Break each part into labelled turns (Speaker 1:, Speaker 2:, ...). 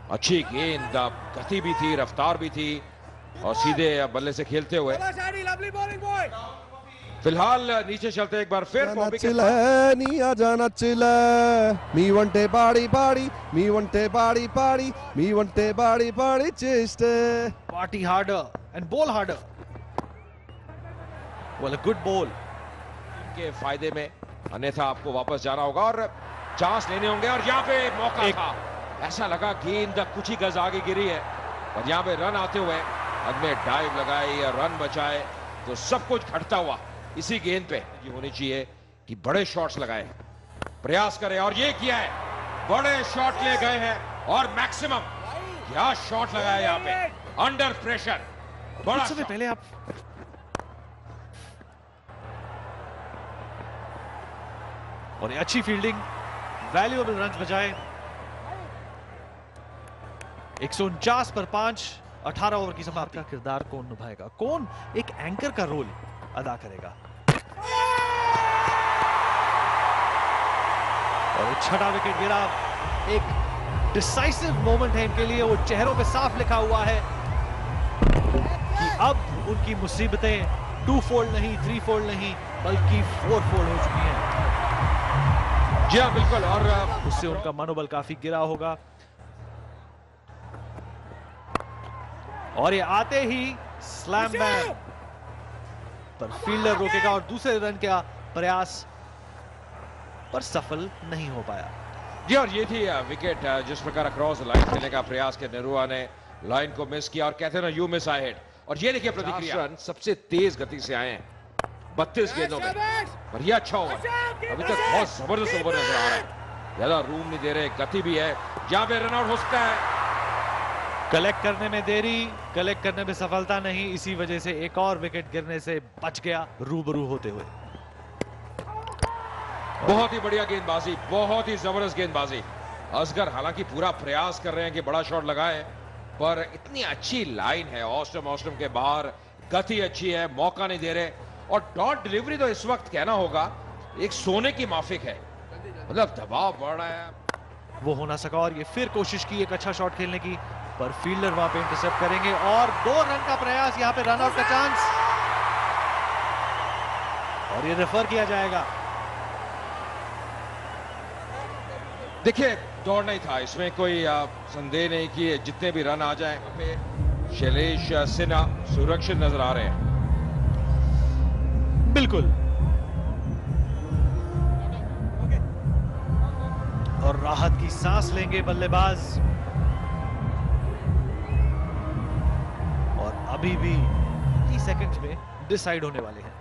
Speaker 1: अच्छी गेंद, गति भी थी, रफ्तार भी थी और सीधे बल्ले से खेलते हुए फिलहाल नीचे चलते एक बार फिर बॉबी के
Speaker 2: नी जाना चिले मी वंटे बाड़ी बाड़ी मी वंटे बाड़ी बाड़ी मी वंटे बाड़ी बाड़ी ChaSTE
Speaker 3: party harder and ball harder. Well a good ball
Speaker 1: के फायदे में, अन्यथा आपको वापस जाना होगा और चांस लेने होंगे। और यहाँ पे मौका था, ऐसा लगा गेंद कुछ ही गज आगे गिरी है और यहाँ पे रन आते हुए अदमे डाइव लगाई या रन बचाए तो सब कुछ घटता हुआ इसी गेंद पे ये होनी चाहिए कि बड़े शॉट्स लगाए, प्रयास करें और ये किया है, बड़े शॉट ले गए हैं और मैक्सिमम क्या शॉट लगाया यहाँ पे अंडर प्रेशर। बड़ा
Speaker 3: समय पहले आप और ये अच्छी फील्डिंग, वैल्यूएबल रन बचाए। 149 पर 5, 18 ओवर की समाप्ति। का किरदार कौन निभाएगा, कौन एक एंकर का रोल अदा करेगा। और छठा विकेट गिरा, एक डिसाइसिव मोमेंट है इनके लिए। वो चेहरों पे साफ लिखा हुआ है कि अब उनकी मुसीबतें 2 फोल्ड नहीं, 3 फोल्ड नहीं, बल्कि 4 फोल्ड हो चुकी हैं।
Speaker 1: जी हाँ बिल्कुल, और
Speaker 3: उससे उनका मनोबल काफी गिरा होगा। और ये आते ही स्लैम बैन पर फील्डर रोकेगा और दूसरे रन का प्रयास पर सफल नहीं हो पाया।
Speaker 1: जी और ये थी विकेट जिस प्रकार अक्रॉस लाइन खेलने का प्रयास के नेरुआ ने लाइन को मिस किया और कहते हैं ना यू मिस आई हिट। और ये देखिए प्रतिक्रिया, रन सबसे तेज गति से आए हैं 32 गेंदों में और ये अच्छा ओवर, अभी तक बहुत जबरदस्त ओवर नजर आ रहा है, ज्यादा रूम नहीं दे रहे, गति भी है, जहां पे रन आउट हो सकता है।
Speaker 3: कलेक्ट करने में देरी, कलेक्ट करने में सफलता नहीं, इसी वजह से एक और विकेट गिरने से बच गया रूबरू होते हुए।
Speaker 1: बहुत ही बढ़िया गेंदबाजी, बहुत ही जबरदस्त गेंदबाजी। असगर हालांकि पूरा प्रयास कर रहे हैं कि बड़ा शॉट लगाए, पर इतनी अच्छी लाइन है ऑस्टम के बाहर, गति अच्छी है, मौका नहीं दे रहे और डॉट डिलीवरी तो इस वक्त कहना होगा एक सोने की माफिक है, मतलब दबाव बढ़ रहा है।
Speaker 3: वो हो ना सका और ये फिर कोशिश की एक अच्छा शॉट खेलने की, पर फील्डर वहां पे इंटरसेप्ट करेंगे और 2 रन का प्रयास, यहां पे रन आउट का चांस और ये रेफर किया जाएगा।
Speaker 1: देखिए दौड़ना ही था, इसमें कोई संदेह नहीं कि जितने भी रन आ जाएं, हमें शैलेश सिन्हा सुरक्षित नजर आ रहे हैं।
Speaker 3: बिल्कुल, और राहत की सांस लेंगे बल्लेबाज और अभी भी 30 सेकंड्स में डिसाइड होने वाले हैं।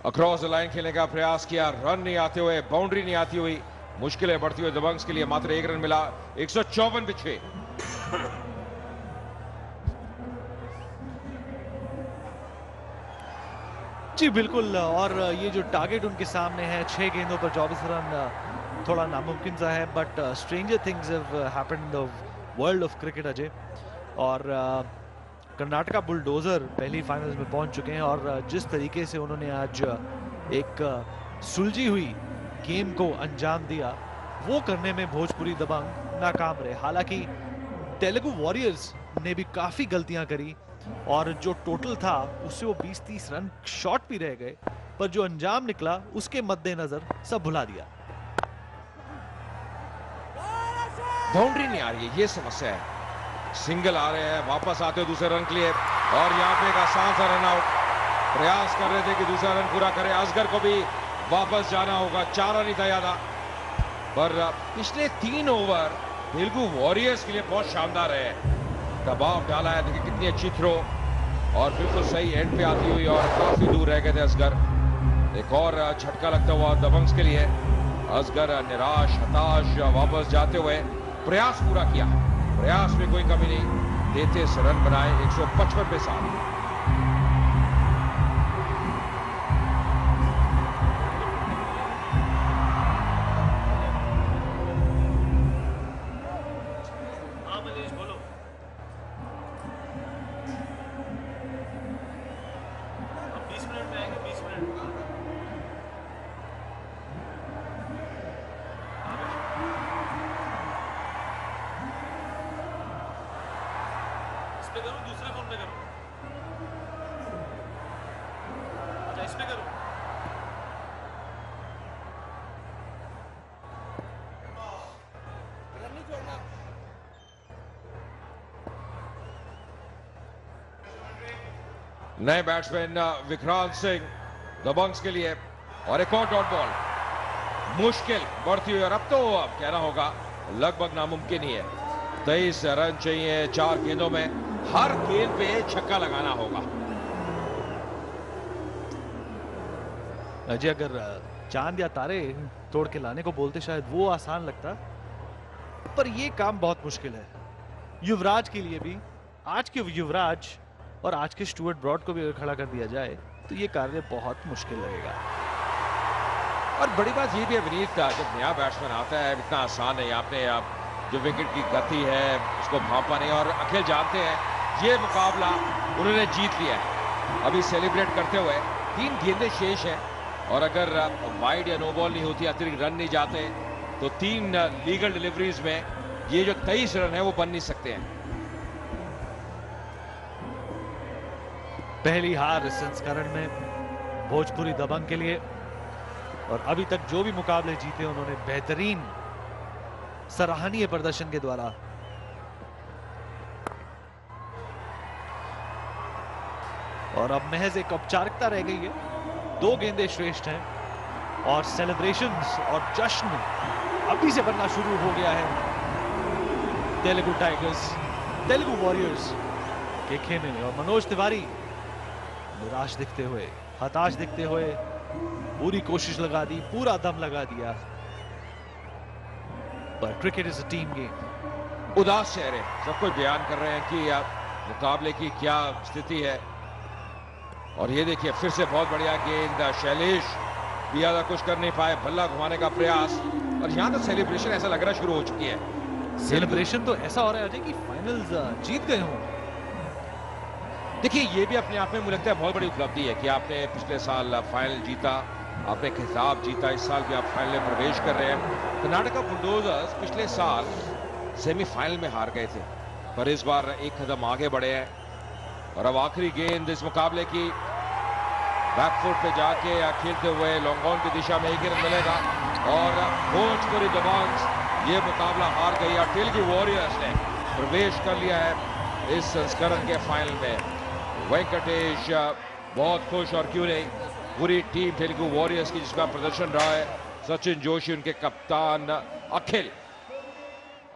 Speaker 1: अक्रॉस द लाइन खेलने का प्रयास किया, रन नहीं आते हुए, बाउंड्री नहीं आती हुई, मुश्किलें बढ़ती हुई दबंग्स के लिए मात्र 1 रन मिला 154 पे 6।
Speaker 3: जी बिल्कुल, और ये जो टारगेट उनके सामने है 6 गेंदों पर 24 रन, थोड़ा नामुमकिन सा है, but stranger things have happened in the world of cricket Ajay. और कर्नाटका बुलडोजर पहली फाइनल्स में पहुंच चुके हैं और जिस तरीके से उन्होंने आज एक सुलझी हुई गेम को अंजाम दिया, वो करने में भोजपुरी दबंग नाकाम रहे। हालांकि तेलुगु वॉरियर्स ने भी काफी गलतियां करी और जो टोटल था उससे वो 20-30 रन शॉर्ट भी रह गए, पर जो अंजाम निकला उसके मद्देनजर सब भुला दिया।
Speaker 1: बाउंड्री नहीं आ रही है, ये समस्या है। सिंगल आ रहे हैं, वापस आते दूसरे रन के लिए और यहाँ पे एक आसान सा रन आउट, प्रयास कर रहे थे कि दूसरा रन पूरा करें। असगर को भी वापस जाना होगा, 4 रन ही था ज्यादा, पर पिछले 3 ओवर तेलुगु वॉरियर्स के लिए बहुत शानदार है, दबाव डाला है। देखिए कितनी अच्छी थ्रो और बिल्कुल सही एंड पे आती हुई और काफी दूर रह गए थे असगर। एक और झटका लगता हुआ दबंग्स के लिए, असगर निराश हताश वापस जाते हुए प्रयास पूरा किया, प्रयास में कोई कमी नहीं, देते से रन बनाए 155 पे 7।
Speaker 3: पे करूं, दूसरे फोन पे करूं? अच्छा, इस पे करूं?
Speaker 1: नए बैट्समैन विक्रांत सिंह दबंग्स के लिए, और एक और डॉट बॉल। मुश्किल बढ़ती हुई, और अब तो कहना होगा लगभग नामुमकिन ही है। 23 रन चाहिए 4 गेंदों में, हर गेंद पे छक्का लगाना होगा।
Speaker 3: अजय, अगर चांद या तारे तोड़ के लाने को बोलते शायद वो आसान लगता, पर ये काम बहुत मुश्किल है युवराज के लिए भी। आज के युवराज और आज के स्टुअर्ट ब्रॉड को भी अगर खड़ा कर दिया जाए तो ये कार्य बहुत मुश्किल लगेगा।
Speaker 1: और बड़ी बात ये भी है विनीत, जब नया बैट्समैन आता है इतना आसान नहीं, आपने आप जो विकेट की गति है उसको भांपा नहीं। और अखिल जानते हैं ये मुकाबला उन्होंने जीत लिया है। अभी सेलिब्रेट करते हुए 3 गेंदें शेष हैं, और अगर वाइड या नो बॉल नहीं होती, अतिरिक्त रन नहीं जाते, तो 3 लीगल डिलीवरीज में ये जो 23 रन है वो बन नहीं सकते हैं।
Speaker 3: पहली हार इस संस्करण में भोजपुरी दबंग के लिए, और अभी तक जो भी मुकाबले जीते उन्होंने बेहतरीन सराहनीय प्रदर्शन के द्वारा। और अब महज एक औपचारिकता रह गई है, 2 गेंदें श्रेष्ठ हैं, और सेलिब्रेशंस और जश्न अभी से बनना शुरू हो गया है तेलुगु टाइगर्स, तेलुगु वॉरियर्स के खेमे। और मनोज तिवारी निराश दिखते हुए, हताश दिखते हुए, पूरी कोशिश लगा दी, पूरा दम लगा दिया, पर cricket is a team game.
Speaker 1: उदास चेहरे सब कुछ बयान कर रहे हैं कि मुकाबले की क्या स्थिति है। और ये देखिए फिर से बहुत बढ़िया गेंद, शैलेश भी ज्यादा कुछ कर नहीं पाए, बल्ला घुमाने का प्रयास, और यहां तो सेलिब्रेशन ऐसा लग रहा शुरू हो चुकी है।
Speaker 3: सेलिब्रेशन तो ऐसा हो रहा है कि फाइनल्स जीत गए हों।
Speaker 1: देखिए ये भी अपने आप में मुझे लगता है बहुत बड़ी उपलब्धि है कि आपने पिछले साल फाइनल जीता, आपने खिताब जीता, इस साल भी आप फाइनल में प्रवेश कर रहे हैं। कर्नाटका बुलडोजर्स पिछले साल सेमीफाइनल में हार गए थे, पर इस बार एक कदम आगे बढ़े हैं। और अब आखिरी गेंद इस मुकाबले की बैकफुट पे जाके या खेलते हुए लॉन्ग ऑन की दिशा में 1 रन मिलेगा, और भोजपुरी दबंग्स ये मुकाबला हार गई। और तेलुगु वॉरियर्स ने प्रवेश कर लिया है इस संस्करण के फाइनल में। वेंकटेश बहुत खुश, और क्यों नहीं पूरी टीम तेलुगु वॉरियर्स की जिसका प्रदर्शन रहा है। सचिन जोशी उनके कप्तान, अखिल